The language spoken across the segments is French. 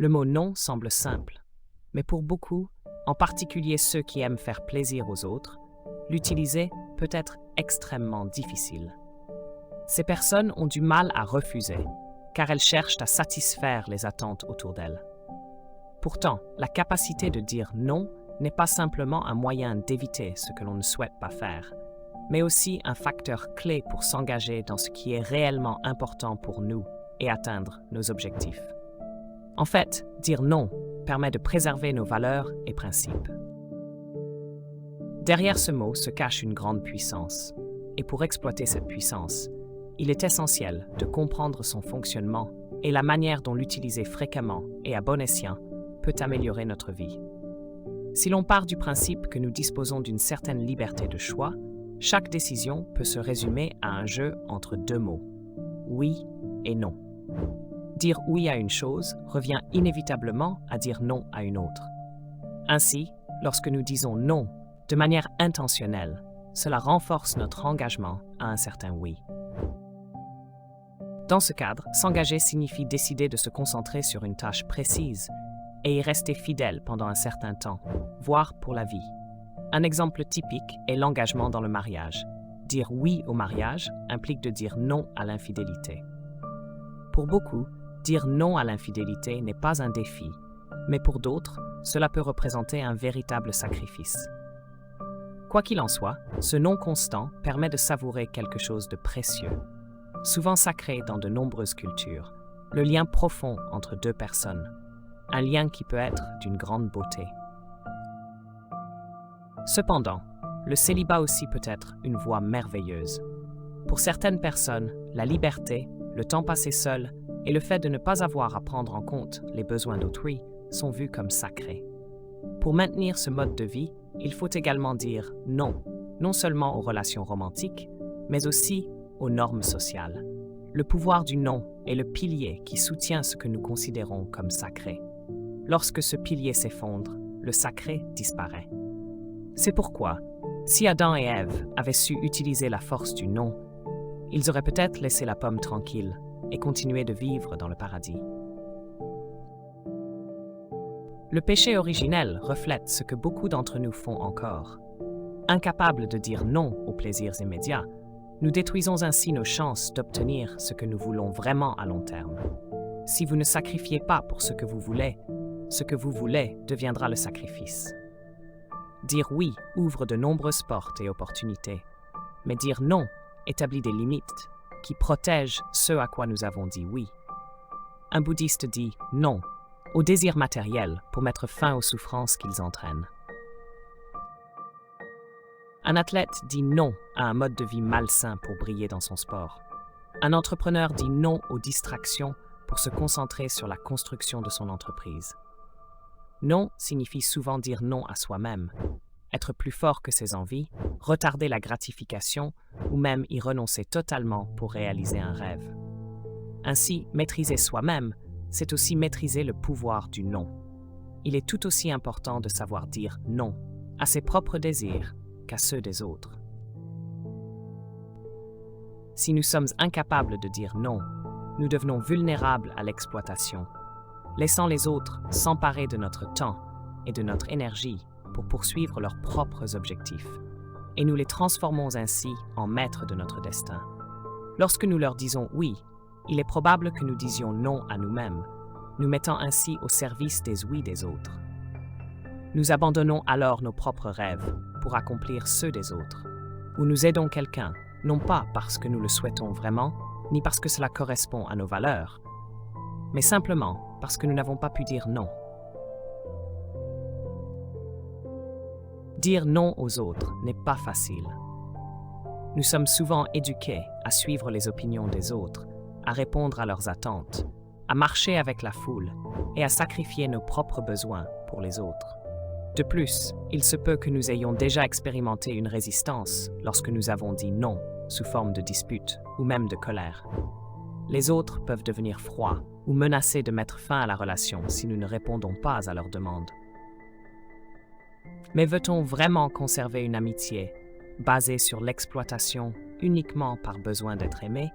Le mot non semble simple, mais pour beaucoup, en particulier ceux qui aiment faire plaisir aux autres, l'utiliser peut être extrêmement difficile. Ces personnes ont du mal à refuser, car elles cherchent à satisfaire les attentes autour d'elles. Pourtant, la capacité de dire non n'est pas simplement un moyen d'éviter ce que l'on ne souhaite pas faire, mais aussi un facteur clé pour s'engager dans ce qui est réellement important pour nous et atteindre nos objectifs. En fait, dire non permet de préserver nos valeurs et principes. Derrière ce mot se cache une grande puissance, et pour exploiter cette puissance, il est essentiel de comprendre son fonctionnement et la manière dont l'utiliser fréquemment et à bon escient peut améliorer notre vie. Si l'on part du principe que nous disposons d'une certaine liberté de choix, chaque décision peut se résumer à un jeu entre deux mots, oui et non. Dire oui à une chose revient inévitablement à dire non à une autre. Ainsi, lorsque nous disons non de manière intentionnelle, cela renforce notre engagement à un certain oui. Dans ce cadre, s'engager signifie décider de se concentrer sur une tâche précise et y rester fidèle pendant un certain temps, voire pour la vie. Un exemple typique est l'engagement dans le mariage. Dire oui au mariage implique de dire non à l'infidélité. Pour beaucoup, dire non à l'infidélité n'est pas un défi, mais pour d'autres, cela peut représenter un véritable sacrifice. Quoi qu'il en soit, ce non constant permet de savourer quelque chose de précieux, souvent sacré dans de nombreuses cultures, le lien profond entre deux personnes, un lien qui peut être d'une grande beauté. Cependant, le célibat aussi peut être une voie merveilleuse. Pour certaines personnes, la liberté, le temps passé seul et le fait de ne pas avoir à prendre en compte les besoins d'autrui sont vus comme sacrés. Pour maintenir ce mode de vie, il faut également dire non, non seulement aux relations romantiques, mais aussi aux normes sociales. Le pouvoir du non est le pilier qui soutient ce que nous considérons comme sacré. Lorsque ce pilier s'effondre, le sacré disparaît. C'est pourquoi, si Adam et Ève avaient su utiliser la force du non, ils auraient peut-être laissé la pomme tranquille et continué de vivre dans le paradis. Le péché originel reflète ce que beaucoup d'entre nous font encore. Incapables de dire non aux plaisirs immédiats, nous détruisons ainsi nos chances d'obtenir ce que nous voulons vraiment à long terme. Si vous ne sacrifiez pas pour ce que vous voulez deviendra le sacrifice. Dire oui ouvre de nombreuses portes et opportunités, mais dire non établit des limites qui protègent ce à quoi nous avons dit oui. Un bouddhiste dit non aux désirs matériels pour mettre fin aux souffrances qu'ils entraînent. Un athlète dit non à un mode de vie malsain pour briller dans son sport. Un entrepreneur dit non aux distractions pour se concentrer sur la construction de son entreprise. Non signifie souvent dire non à soi-même, être plus fort que ses envies, retarder la gratification ou même y renoncer totalement pour réaliser un rêve. Ainsi, maîtriser soi-même, c'est aussi maîtriser le pouvoir du non. Il est tout aussi important de savoir dire non à ses propres désirs qu'à ceux des autres. Si nous sommes incapables de dire non, nous devenons vulnérables à l'exploitation, laissant les autres s'emparer de notre temps et de notre énergie pour poursuivre leurs propres objectifs, et nous les transformons ainsi en maîtres de notre destin. Lorsque nous leur disons oui, il est probable que nous disions non à nous-mêmes, nous mettant ainsi au service des oui des autres. Nous abandonnons alors nos propres rêves pour accomplir ceux des autres, ou nous aidons quelqu'un, non pas parce que nous le souhaitons vraiment, ni parce que cela correspond à nos valeurs, mais simplement parce que nous n'avons pas pu dire non. Dire non aux autres n'est pas facile. Nous sommes souvent éduqués à suivre les opinions des autres, à répondre à leurs attentes, à marcher avec la foule et à sacrifier nos propres besoins pour les autres. De plus, il se peut que nous ayons déjà expérimenté une résistance lorsque nous avons dit non sous forme de dispute ou même de colère. Les autres peuvent devenir froids ou menacer de mettre fin à la relation si nous ne répondons pas à leurs demandes. Mais veut-on vraiment conserver une amitié basée sur l'exploitation uniquement par besoin d'être aimé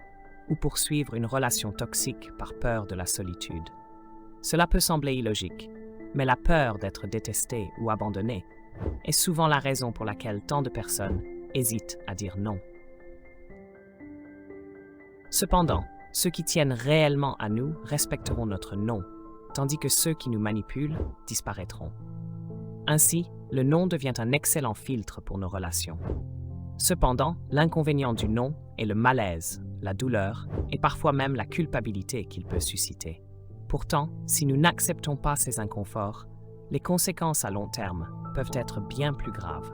ou poursuivre une relation toxique par peur de la solitude? Cela peut sembler illogique, mais la peur d'être détesté ou abandonné est souvent la raison pour laquelle tant de personnes hésitent à dire non. Cependant, ceux qui tiennent réellement à nous respecteront notre non, tandis que ceux qui nous manipulent disparaîtront. Ainsi, le non devient un excellent filtre pour nos relations. Cependant, l'inconvénient du non est le malaise, la douleur et parfois même la culpabilité qu'il peut susciter. Pourtant, si nous n'acceptons pas ces inconforts, les conséquences à long terme peuvent être bien plus graves.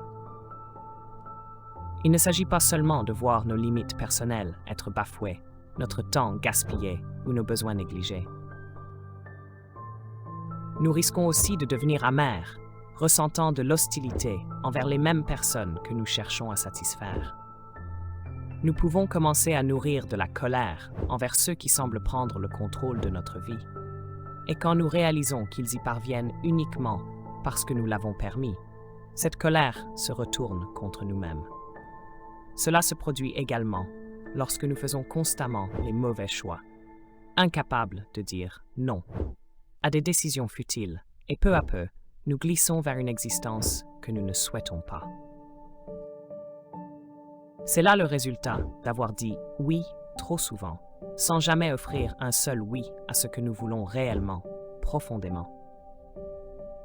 Il ne s'agit pas seulement de voir nos limites personnelles être bafouées, notre temps gaspillé ou nos besoins négligés. Nous risquons aussi de devenir amers, ressentant de l'hostilité envers les mêmes personnes que nous cherchons à satisfaire. Nous pouvons commencer à nourrir de la colère envers ceux qui semblent prendre le contrôle de notre vie. Et quand nous réalisons qu'ils y parviennent uniquement parce que nous l'avons permis, cette colère se retourne contre nous-mêmes. Cela se produit également lorsque nous faisons constamment les mauvais choix, incapables de dire non à des décisions futiles, et peu à peu, nous glissons vers une existence que nous ne souhaitons pas. C'est là le résultat d'avoir dit oui trop souvent, sans jamais offrir un seul oui à ce que nous voulons réellement, profondément.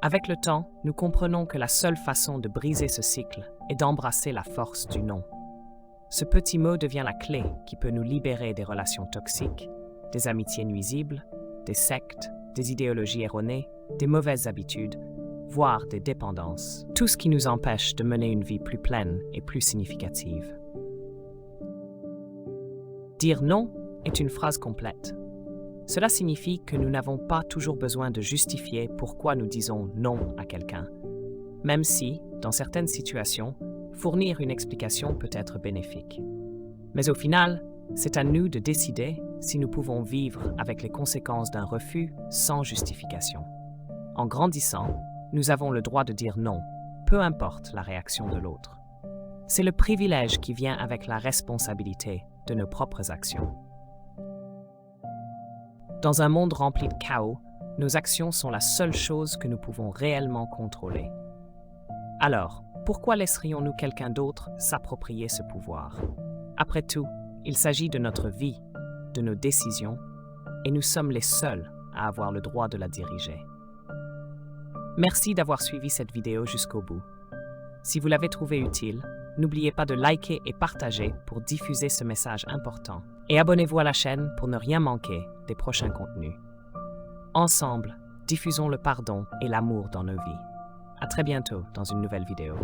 Avec le temps, nous comprenons que la seule façon de briser ce cycle est d'embrasser la force du non. Ce petit mot devient la clé qui peut nous libérer des relations toxiques, des amitiés nuisibles, des sectes, des idéologies erronées, des mauvaises habitudes, voire des dépendances. Tout ce qui nous empêche de mener une vie plus pleine et plus significative. Dire non est une phrase complète. Cela signifie que nous n'avons pas toujours besoin de justifier pourquoi nous disons non à quelqu'un, même si, dans certaines situations, fournir une explication peut être bénéfique. Mais au final, c'est à nous de décider si nous pouvons vivre avec les conséquences d'un refus sans justification. En grandissant, nous avons le droit de dire non, peu importe la réaction de l'autre. C'est le privilège qui vient avec la responsabilité de nos propres actions. Dans un monde rempli de chaos, nos actions sont la seule chose que nous pouvons réellement contrôler. Alors, pourquoi laisserions-nous quelqu'un d'autre s'approprier ce pouvoir? Après tout, il s'agit de notre vie, de nos décisions, et nous sommes les seuls à avoir le droit de la diriger. Merci d'avoir suivi cette vidéo jusqu'au bout. Si vous l'avez trouvée utile, n'oubliez pas de liker et partager pour diffuser ce message important. Et abonnez-vous à la chaîne pour ne rien manquer des prochains contenus. Ensemble, diffusons le pardon et l'amour dans nos vies. À très bientôt dans une nouvelle vidéo.